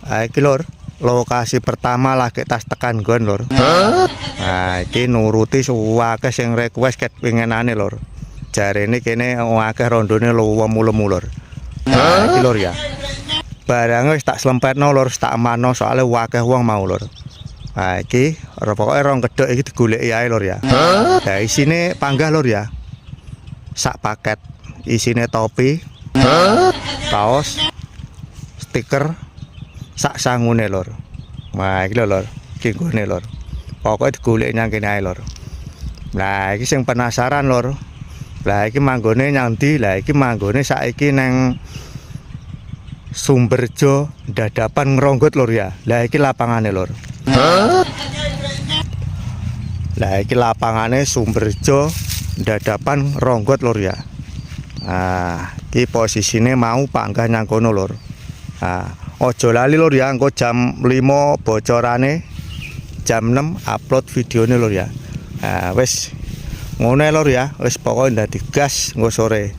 Iki lur, lokasi pertama lagi tas tekan gon lur. Nah, iki nuruti suwake sing request ket pengenane lur. Jarene kene akeh rondone luwemu lur. Nah, iki lur ya. Barang wis tak slempetno lur, tak amanno soalnya akeh wong mau lur. Nah, iki pokoke rong kedhok iki digoleki ae lur ya. Nah, isine panggah lur ya. Sak paket. Isine topi, kaos, stiker, sak sangune lur. Nah, iki lho lur, iki nggone lur. Pokoke digoleki nang kene ae lur. Nah, iki sing penasaran lur. Lah iki manggone nyang ndi? Lah iki manggone saiki nang Sumberjo Dadapan Ngronggot lur ya. Lah iki lapangane lur. Lah iki lapangane Sumberjo Dadapan Ngronggot lur ya. Nah, iki posisine mau panggah nyang kono lur. Nah, ojo lali lur ya, engko jam 5 bocorane, jam 6 upload videone lur ya. Nah, wis ngono lur ya, wis pokoke ndadi gas engko sore.